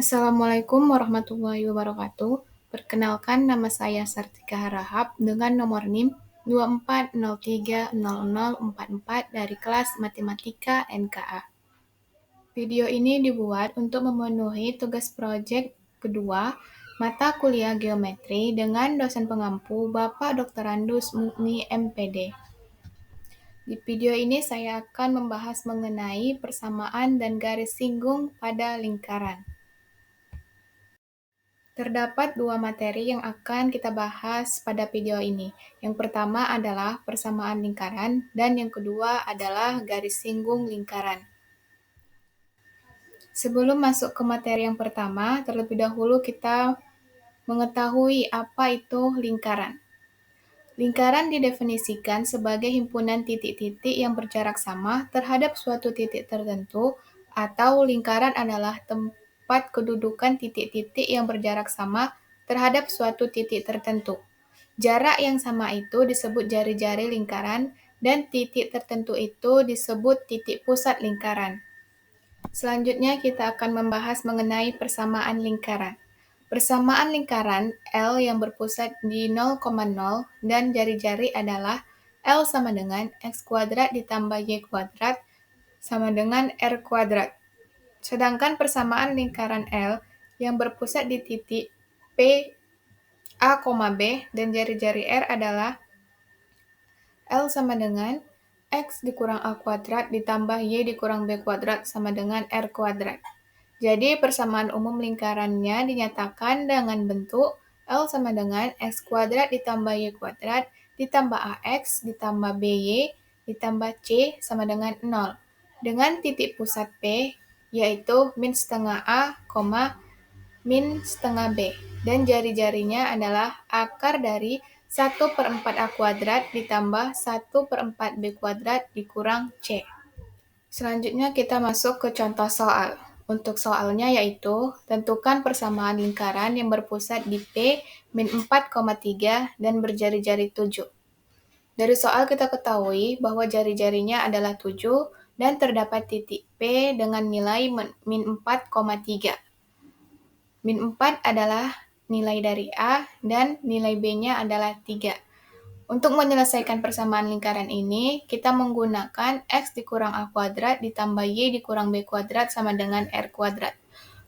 Assalamualaikum warahmatullahi wabarakatuh. Perkenalkan, nama saya Sartika Harahap dengan nomor NIM 24030044 dari kelas Matematika NKA. Video ini dibuat untuk memenuhi tugas proyek kedua mata kuliah geometri dengan dosen pengampu Bapak Dr. Andus Mukni MPD. Di video ini saya akan membahas mengenai persamaan dan garis singgung pada lingkaran. Terdapat dua materi yang akan kita bahas pada video ini. Yang pertama adalah persamaan lingkaran, dan yang kedua adalah garis singgung lingkaran. Sebelum masuk ke materi yang pertama, terlebih dahulu kita mengetahui apa itu lingkaran. Lingkaran didefinisikan sebagai himpunan titik-titik yang berjarak sama terhadap suatu titik tertentu, atau lingkaran adalah tempat kedudukan titik-titik yang berjarak sama terhadap suatu titik tertentu. Jarak yang sama itu disebut jari-jari lingkaran, dan titik tertentu itu disebut titik pusat lingkaran. Selanjutnya kita akan membahas mengenai persamaan lingkaran. Persamaan lingkaran L yang berpusat di 0,0 dan jari-jari adalah L sama dengan X kuadrat ditambah Y kuadrat sama dengan R kuadrat. Sedangkan persamaan lingkaran L yang berpusat di titik P, A, B dan jari-jari R adalah L sama dengan X dikurang A kuadrat ditambah Y dikurang B kuadrat sama dengan R kuadrat. Jadi persamaan umum lingkarannya dinyatakan dengan bentuk L sama dengan X kuadrat ditambah Y kuadrat ditambah AX ditambah BY ditambah C sama dengan 0. Dengan titik pusat P, yaitu min setengah A, min setengah B. Dan jari-jarinya adalah akar dari 1/4 A kuadrat ditambah 1/4 B kuadrat dikurang C. Selanjutnya kita masuk ke contoh soal. Untuk soalnya yaitu, tentukan persamaan lingkaran yang berpusat di P min 4,3 dan berjari-jari 7. Dari soal kita ketahui bahwa jari-jarinya adalah 7 dan terdapat titik P dengan nilai min 4,3. Min 4 adalah nilai dari A dan nilai B-nya adalah 3. Untuk menyelesaikan persamaan lingkaran ini, kita menggunakan X dikurang A kuadrat ditambah Y dikurang B kuadrat sama dengan R kuadrat.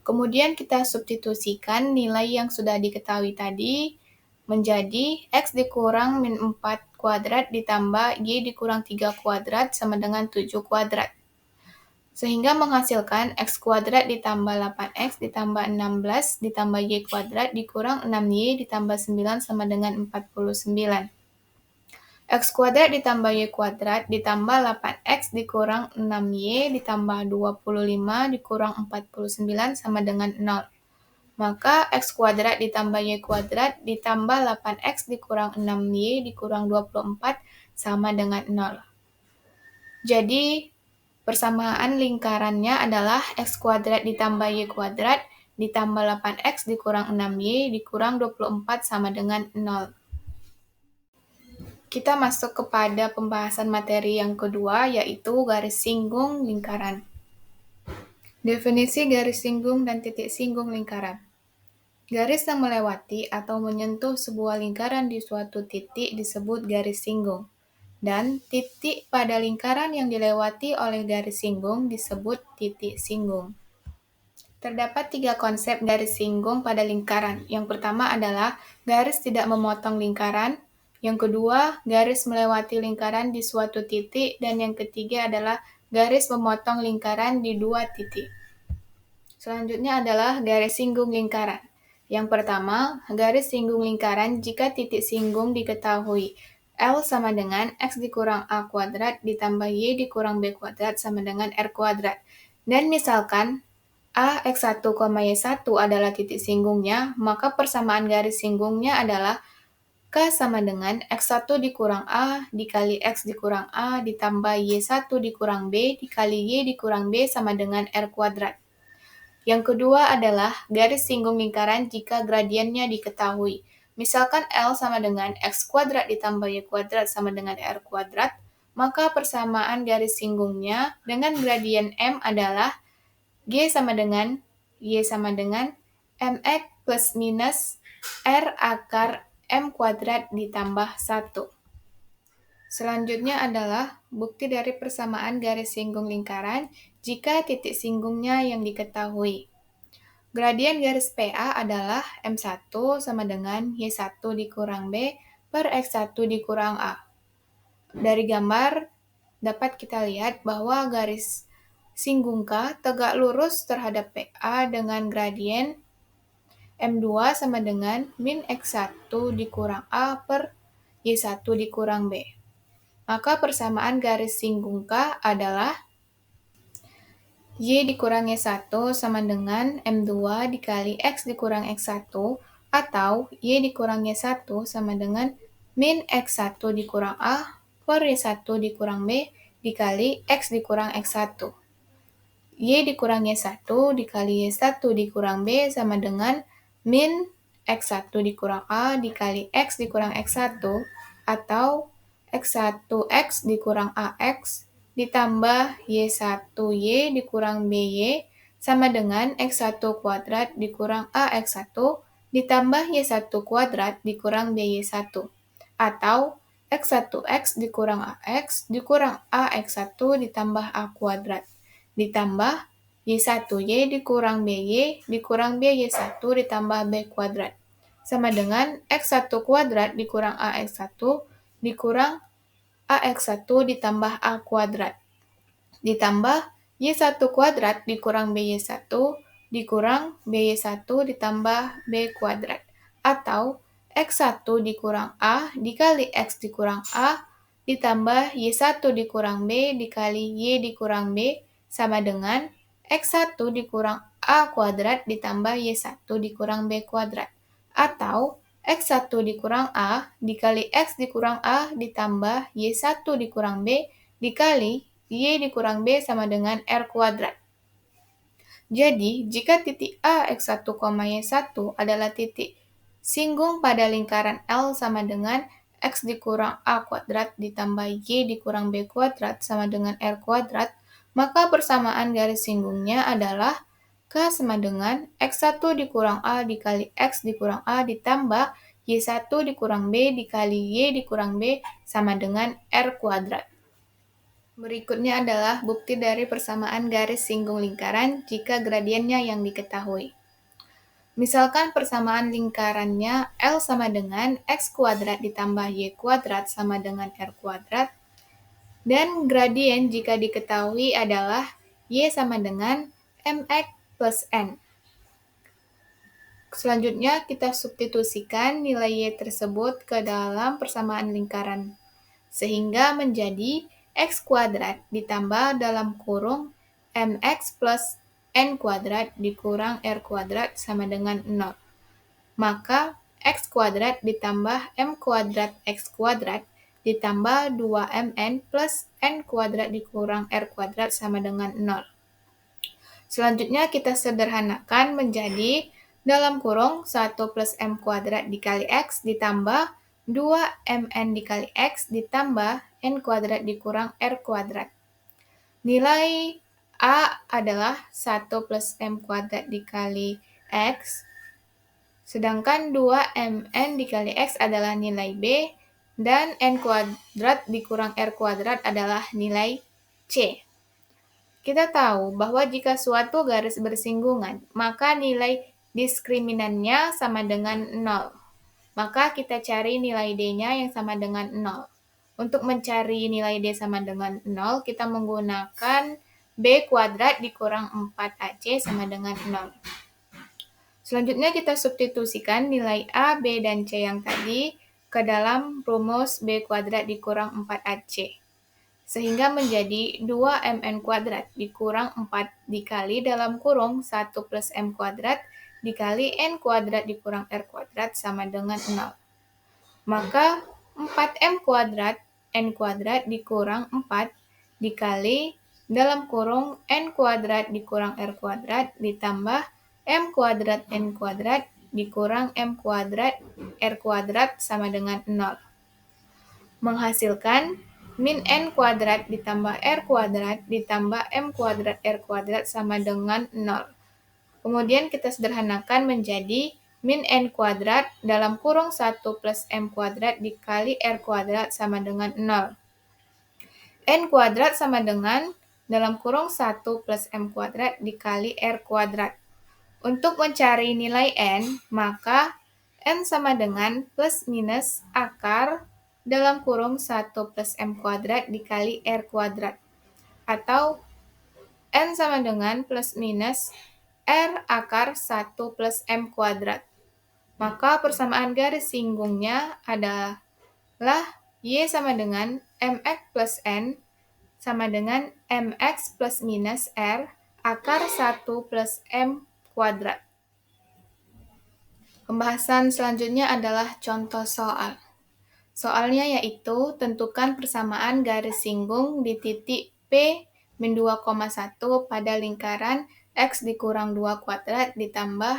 Kemudian kita substitusikan nilai yang sudah diketahui tadi menjadi X dikurang min 4 kuadrat ditambah Y dikurang 3 kuadrat sama dengan 7 kuadrat. Sehingga menghasilkan X kuadrat ditambah 8X ditambah 16 ditambah Y kuadrat dikurang 6Y ditambah 9 sama dengan 49. X kuadrat ditambah Y kuadrat ditambah 8X dikurang 6Y ditambah 25 dikurang 49 sama dengan 0. Maka X kuadrat ditambah Y kuadrat ditambah 8X dikurang 6Y dikurang 24 sama dengan 0. Jadi, persamaan lingkarannya adalah X kuadrat ditambah Y kuadrat ditambah 8X dikurang 6Y dikurang 24 sama dengan 0. Kita masuk kepada pembahasan materi yang kedua, yaitu garis singgung lingkaran. Definisi garis singgung dan titik singgung lingkaran. Garis yang melewati atau menyentuh sebuah lingkaran di suatu titik disebut garis singgung. Dan titik pada lingkaran yang dilewati oleh garis singgung disebut titik singgung. Terdapat 3 konsep garis singgung pada lingkaran. Yang pertama adalah garis tidak memotong lingkaran. Yang kedua, garis melewati lingkaran di suatu titik. Dan yang ketiga adalah garis memotong lingkaran di 2 titik. Selanjutnya adalah garis singgung lingkaran. Yang pertama, garis singgung lingkaran jika titik singgung diketahui. L sama dengan X dikurang A kuadrat ditambah Y dikurang B kuadrat sama dengan R kuadrat. Dan misalkan A, X1, Y1 adalah titik singgungnya, maka persamaan garis singgungnya adalah K sama dengan X1 dikurang A dikali X dikurang A ditambah Y1 dikurang B dikali Y dikurang B sama dengan R kuadrat. Yang kedua adalah garis singgung lingkaran jika gradiennya diketahui. Misalkan L sama dengan X kuadrat ditambah Y kuadrat sama dengan R kuadrat, maka persamaan garis singgungnya dengan gradien M adalah G sama dengan Y sama dengan mx plus minus R akar M kuadrat ditambah 1. Selanjutnya adalah bukti dari persamaan garis singgung lingkaran jika titik singgungnya yang diketahui. Gradien garis PA adalah M1 sama dengan Y1 dikurang B per X1 dikurang A. Dari gambar dapat kita lihat bahwa garis singgung K tegak lurus terhadap PA dengan gradien M2 sama dengan min X1 dikurang A per Y1 dikurang B. Maka persamaan garis singgung K adalah Y dikurang Y1 sama dengan M2 dikali X dikurang X1 atau Y dikurang Y1 sama dengan min X1 dikurang A per Y1 dikurang B dikali X dikurang X1. Y dikurang Y1 dikali Y1 dikurang B sama dengan min X1 dikurang A dikali X dikurang X1 atau X1X dikurang AX ditambah Y1Y dikurang BY sama dengan X1 kuadrat dikurang AX1 ditambah Y1 kuadrat dikurang BY1 atau X1X dikurang AX dikurang AX1 ditambah A kuadrat ditambah Y1Y dikurang BY dikurang BY1 ditambah B kuadrat sama dengan X1 kuadrat dikurang AX1 dikurang AX1 ditambah A kuadrat ditambah Y1 kuadrat dikurang BY1 dikurang BY1 ditambah B kuadrat atau X1 dikurang A dikali X dikurang A ditambah Y1 dikurang B dikali Y dikurang B sama dengan X1 dikurang A kuadrat ditambah Y1 dikurang B kuadrat atau X1 dikurang A dikali X dikurang A ditambah Y1 dikurang B dikali Y dikurang B sama dengan R kuadrat. Jadi, jika titik A, X1, Y1 adalah titik singgung pada lingkaran L sama dengan X dikurang A kuadrat ditambah Y dikurang B kuadrat sama dengan R kuadrat, maka persamaan garis singgungnya adalah K sama dengan X1 dikurang A dikali X dikurang A ditambah Y1 dikurang B dikali Y dikurang B sama dengan R kuadrat. Berikutnya adalah bukti dari persamaan garis singgung lingkaran jika gradiennya yang diketahui. Misalkan persamaan lingkarannya L sama dengan X kuadrat ditambah Y kuadrat sama dengan R kuadrat, dan gradien jika diketahui adalah Y sama dengan mx plus N. Selanjutnya kita substitusikan nilai Y tersebut ke dalam persamaan lingkaran, sehingga menjadi X kuadrat ditambah dalam kurung mx plus N kuadrat dikurang R kuadrat sama dengan 0. Maka X kuadrat ditambah M kuadrat X kuadrat ditambah 2mn plus N kuadrat dikurang R kuadrat sama dengan 0. Selanjutnya kita sederhanakan menjadi dalam kurung 1 plus M kuadrat dikali X ditambah 2mn dikali X ditambah N kuadrat dikurang R kuadrat. Nilai A adalah 1 plus M kuadrat dikali X, sedangkan 2mn dikali X adalah nilai B, dan N kuadrat dikurang R kuadrat adalah nilai C. Kita tahu bahwa jika suatu garis bersinggungan, maka nilai diskriminannya sama dengan 0. Maka kita cari nilai D-nya yang sama dengan 0. Untuk mencari nilai D sama dengan 0, kita menggunakan B kuadrat dikurang 4AC sama dengan 0. Selanjutnya kita substitusikan nilai A, B, dan C yang tadi ke dalam rumus B kuadrat dikurang 4AC. Sehingga menjadi 2mn kuadrat dikurang 4 dikali dalam kurung 1 plus M kuadrat dikali N kuadrat dikurang R kuadrat sama dengan 0. Maka 4M kuadrat N kuadrat dikurang 4 dikali dalam kurung N kuadrat dikurang R kuadrat ditambah M kuadrat N kuadrat dikurang M kuadrat R kuadrat sama dengan 0. Menghasilkan min N kuadrat ditambah R kuadrat ditambah M kuadrat R kuadrat sama dengan 0. Kemudian kita sederhanakan menjadi min n kuadrat dalam kurung 1 plus m kuadrat dikali r kuadrat sama dengan 0. N kuadrat sama dengan dalam kurung 1 plus m kuadrat dikali r kuadrat. Untuk mencari nilai n, maka n sama dengan plus minus akar dalam kurung 1 plus m kuadrat dikali r kuadrat. Atau n sama dengan plus minus r akar 1 plus m kuadrat. Maka persamaan garis singgungnya adalah y sama dengan mx plus n sama dengan mx plus minus r akar 1 plus m kuadrat. Pembahasan selanjutnya adalah contoh soal. Soalnya yaitu tentukan persamaan garis singgung di titik P min 2,1 pada lingkaran X dikurang 2 kuadrat ditambah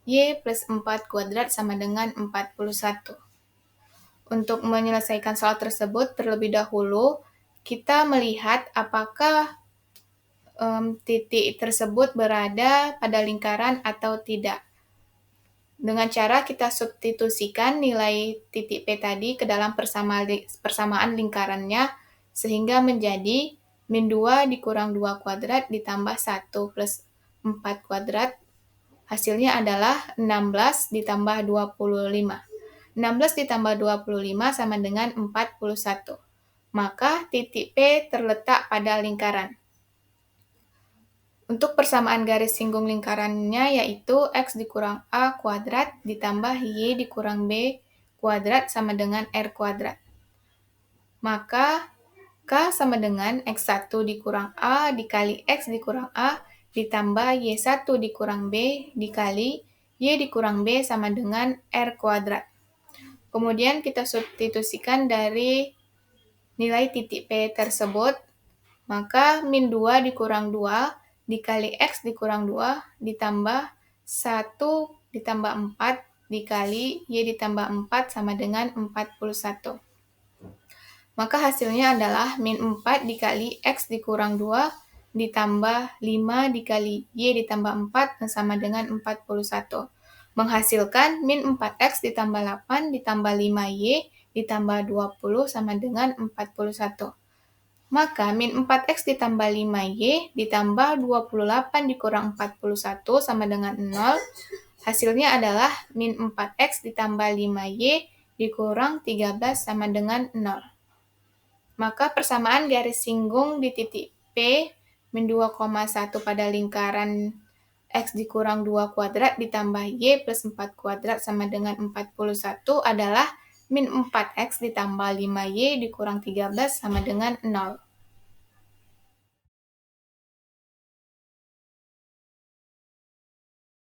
Y plus 4 kuadrat sama dengan 41. Untuk menyelesaikan soal tersebut, terlebih dahulu kita melihat apakah titik tersebut berada pada lingkaran atau tidak. Dengan cara kita substitusikan nilai titik P tadi ke dalam persamaan lingkarannya, sehingga menjadi min 2 dikurang 2 kuadrat ditambah 1 plus 4 kuadrat. Hasilnya adalah 16 ditambah 25. 16 ditambah 25 sama dengan 41. Maka titik P terletak pada lingkaran. Untuk persamaan garis singgung lingkarannya yaitu X dikurang A kuadrat ditambah Y dikurang B kuadrat sama dengan R kuadrat. Maka K sama dengan X1 dikurang A dikali X dikurang A ditambah Y1 dikurang B dikali Y dikurang B sama dengan R kuadrat. Kemudian kita substitusikan dari nilai titik P tersebut, maka min 2 dikurang 2 dikali X dikurang 2 ditambah 1 ditambah 4 dikali Y ditambah 4 sama dengan 41. Maka hasilnya adalah min 4 dikali X dikurang 2 ditambah 5 dikali Y ditambah 4 sama dengan 41. Menghasilkan min 4X ditambah 8 ditambah 5Y ditambah 20 sama dengan 41. Maka min 4X ditambah 5Y ditambah 28 dikurang 41 sama dengan 0. Hasilnya adalah min 4X ditambah 5Y dikurang 13 sama dengan 0. Maka persamaan garis singgung di titik P min 2,1 pada lingkaran X dikurang 2 kuadrat ditambah Y plus 4 kuadrat sama dengan 41 adalah min 4X ditambah 5Y dikurang 13 sama dengan 0.